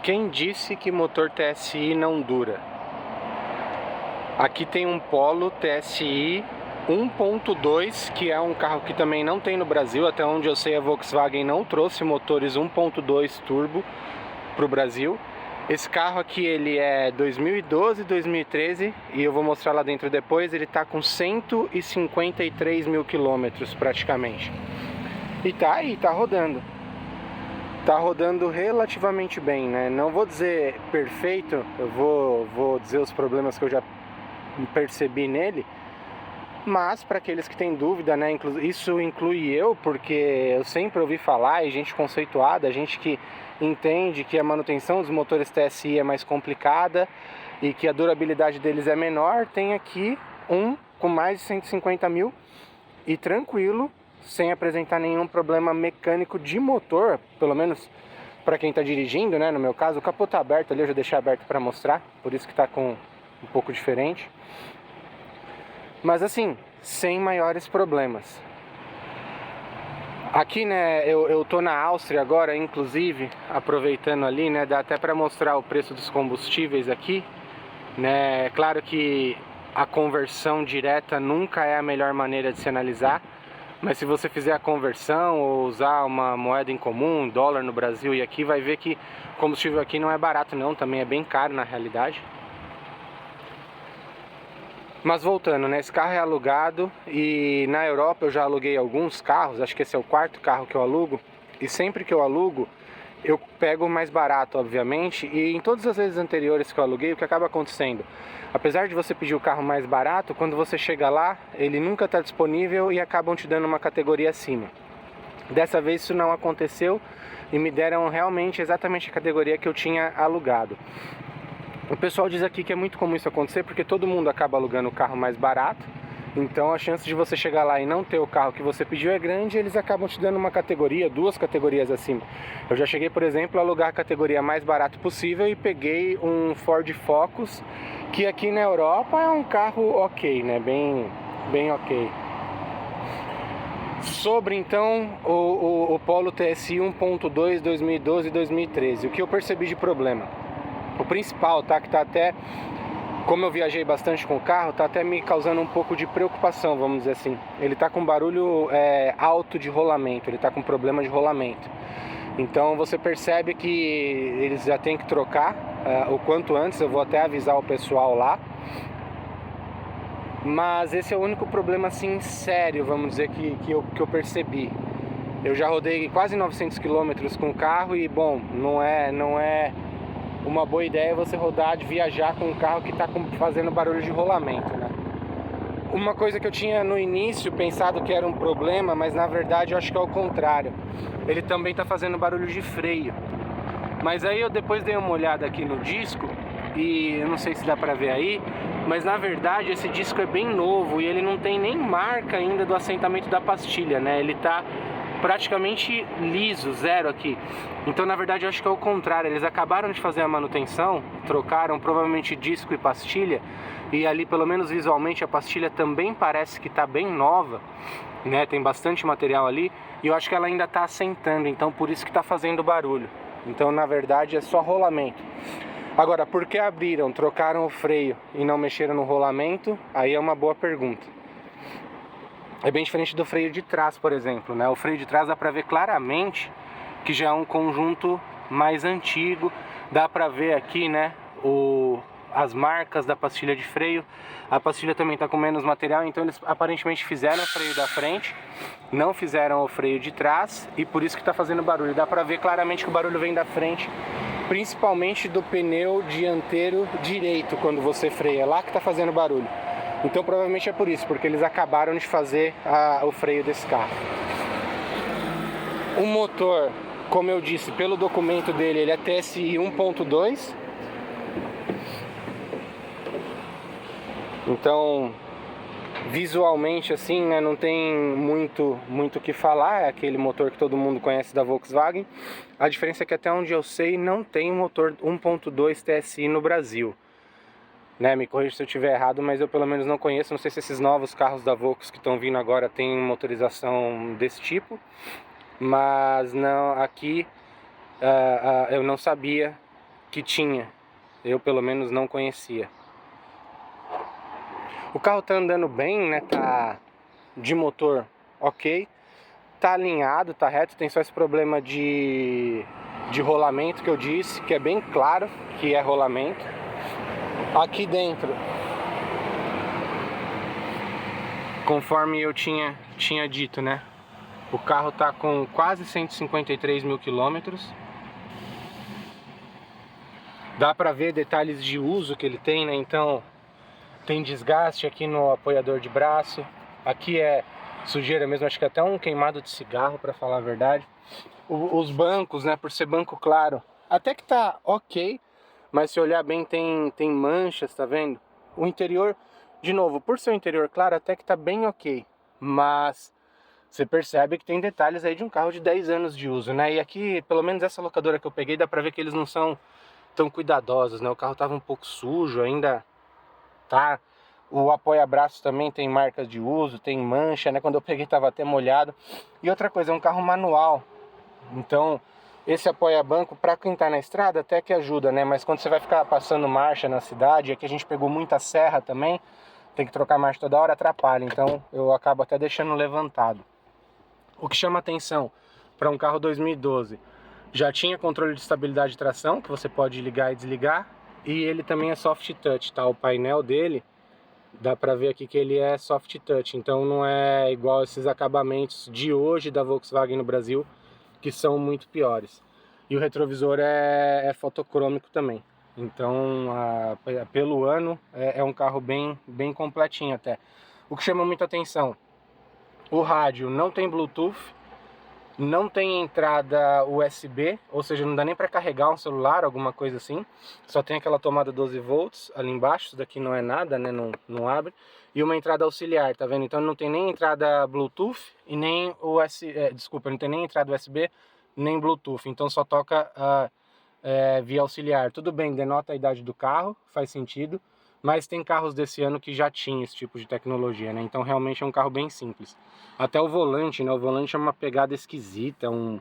Quem disse que motor TSI não dura? Aqui tem um Polo TSI 1.2, que é um carro que também não tem no Brasil. Até onde eu sei, a Volkswagen não trouxe motores 1.2 turbo para o Brasil. Esse carro aqui ele é 2012, 2013 e eu vou mostrar lá dentro depois. Ele está com 153 mil quilômetros praticamente. E tá aí, tá rodando. Tá rodando relativamente bem, né? Não vou dizer perfeito, eu vou dizer os problemas que eu já percebi nele. Mas para aqueles que têm dúvida, né, isso inclui eu, porque eu sempre ouvi falar, e gente conceituada, gente que entende que a manutenção dos motores TSI é mais complicada e que a durabilidade deles é menor, tem aqui um com mais de 150 mil e tranquilo, sem apresentar nenhum problema mecânico de motor, pelo menos para quem está dirigindo, né? No meu caso, o capô está aberto ali, eu já deixei aberto para mostrar, por isso que está com um pouco diferente. Mas assim, sem maiores problemas. Aqui, né, eu tô na Áustria agora, inclusive, aproveitando ali, né, dá até para mostrar o preço dos combustíveis aqui, né? Claro que a conversão direta nunca é a melhor maneira de se analisar, mas se você fizer a conversão ou usar uma moeda em comum, dólar no Brasil e aqui, vai ver que combustível aqui não é barato não, também é bem caro na realidade. Mas voltando, né, esse carro é alugado e na Europa eu já aluguei alguns carros, acho que esse é o quarto carro que eu alugo, e sempre que eu alugo, eu pego o mais barato, obviamente, e em todas as vezes anteriores que eu aluguei, o que acaba acontecendo? Apesar de você pedir o carro mais barato, quando você chega lá, ele nunca está disponível e acabam te dando uma categoria acima. Dessa vez isso não aconteceu e me deram realmente exatamente a categoria que eu tinha alugado. O pessoal diz aqui que é muito comum isso acontecer porque todo mundo acaba alugando o carro mais barato. Então a chance de você chegar lá e não ter o carro que você pediu é grande e eles acabam te dando uma categoria, duas categorias acima. Eu já cheguei, por exemplo, a alugar a categoria mais barato possível e peguei um Ford Focus, que aqui na Europa é um carro ok, né? Bem ok. Sobre então o Polo TSI 1.2 2012 e 2013, o que eu percebi de problema? O principal, tá, que tá até, como eu viajei bastante com o carro, tá até me causando um pouco de preocupação, vamos dizer assim. Ele tá com barulho alto de rolamento, ele tá com problema de rolamento. Então você percebe que eles já tem que trocar o quanto antes, eu vou até avisar o pessoal lá. Mas esse é o único problema assim sério, vamos dizer, que eu percebi. Eu já rodei quase 900 km com o carro e, bom, não é uma boa ideia você viajar com um carro que está fazendo barulho de rolamento, né? Uma coisa que eu tinha no início pensado que era um problema, mas na verdade eu acho que é o contrário. Ele também está fazendo barulho de freio. Mas aí eu depois dei uma olhada aqui no disco e eu não sei se dá pra ver aí, mas na verdade esse disco é bem novo e ele não tem nem marca ainda do assentamento da pastilha, né? Ele tá praticamente liso, zero aqui. Então na verdade eu acho que é o contrário, eles acabaram de fazer a manutenção, trocaram provavelmente disco e pastilha, e ali pelo menos visualmente a pastilha também parece que está bem nova, né? Tem bastante material ali, e eu acho que ela ainda está assentando, então por isso que está fazendo barulho. Então na verdade é só rolamento. Agora, por que abriram, trocaram o freio e não mexeram no rolamento? Aí é uma boa pergunta. É bem diferente do freio de trás, por exemplo, né? O freio de trás dá pra ver claramente que já é um conjunto mais antigo. Dá pra ver aqui, né, as marcas da pastilha de freio. A pastilha também tá com menos material, então eles aparentemente fizeram o freio da frente, não fizeram o freio de trás e por isso que tá fazendo barulho. Dá pra ver claramente que o barulho vem da frente, principalmente do pneu dianteiro direito, quando você freia, é lá que tá fazendo barulho. Então provavelmente é por isso, porque eles acabaram de fazer o freio desse carro. O motor, como eu disse, pelo documento dele, ele é TSI 1.2. Então, visualmente assim, né, não tem muito o que falar, é aquele motor que todo mundo conhece da Volkswagen. A diferença é que até onde eu sei não tem motor 1.2 TSI no Brasil. Né, me corrija se eu estiver errado, mas eu pelo menos não conheço. Não sei se esses novos carros da Volkswagen que estão vindo agora têm motorização desse tipo, mas não, aqui eu não sabia que tinha. Eu pelo menos não conhecia. O carro tá andando bem, né? Tá de motor ok. Tá alinhado, tá reto, tem só esse problema de rolamento que eu disse, que é bem claro que é rolamento. Aqui dentro, conforme eu tinha dito, né? O carro tá com quase 153 mil quilômetros. Dá pra ver detalhes de uso que ele tem, né? Então, tem desgaste aqui no apoiador de braço. Aqui é sujeira mesmo, acho que até um queimado de cigarro, pra falar a verdade. Os bancos, né, por ser banco claro, até que tá ok, mas se olhar bem tem manchas, tá vendo? O interior, de novo, por ser um interior claro, até que tá bem ok, mas você percebe que tem detalhes aí de um carro de 10 anos de uso, né? E aqui, pelo menos essa locadora que eu peguei, dá pra ver que eles não são tão cuidadosos, né? O carro tava um pouco sujo, ainda tá. O apoia-braços também tem marcas de uso, tem mancha, né? Quando eu peguei tava até molhado. E outra coisa, é um carro manual. Então, esse apoia-banco, para quem tá na estrada, até que ajuda, né? Mas quando você vai ficar passando marcha na cidade, aqui a gente pegou muita serra também, tem que trocar marcha toda hora, atrapalha. Então, eu acabo até deixando levantado. O que chama atenção para um carro 2012, já tinha controle de estabilidade de tração, que você pode ligar e desligar. E ele também é soft touch, tá? O painel dele, dá pra ver aqui que ele é soft touch, então não é igual esses acabamentos de hoje da Volkswagen no Brasil, que são muito piores. E o retrovisor é fotocrômico também. Então, pelo ano, é um carro bem completinho até. O que chama muita atenção, o rádio não tem Bluetooth, não tem entrada USB, ou seja, não dá nem para carregar um celular, alguma coisa assim. Só tem aquela tomada 12 volts ali embaixo, isso daqui não é nada, né? Não abre. E uma entrada auxiliar, tá vendo? Então não tem nem entrada Bluetooth e nem desculpa, não tem nem entrada USB, nem Bluetooth. Então só toca via auxiliar. Tudo bem, denota a idade do carro, faz sentido. Mas tem carros desse ano que já tinham esse tipo de tecnologia, né? Então realmente é um carro bem simples. Até o volante, né? O volante é uma pegada esquisita, é um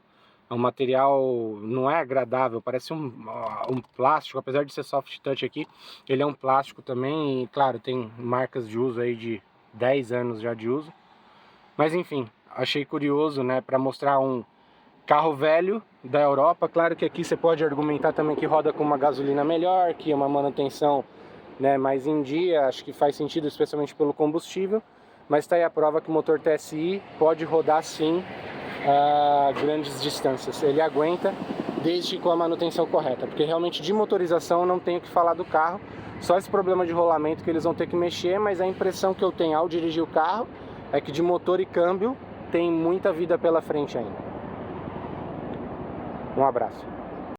material, não é agradável, parece um plástico, apesar de ser soft touch aqui, ele é um plástico também, e claro, tem marcas de uso aí de 10 anos já de uso. Mas enfim, achei curioso, né? Para mostrar um carro velho da Europa. Claro que aqui você pode argumentar também que roda com uma gasolina melhor, que é uma manutenção, né, mais em dia, acho que faz sentido, especialmente pelo combustível, mas está aí a prova que o motor TSI pode rodar sim a grandes distâncias. Ele aguenta desde com a manutenção correta, porque realmente de motorização não tenho o que falar do carro, só esse problema de rolamento que eles vão ter que mexer, mas a impressão que eu tenho ao dirigir o carro é que de motor e câmbio tem muita vida pela frente ainda. Um abraço.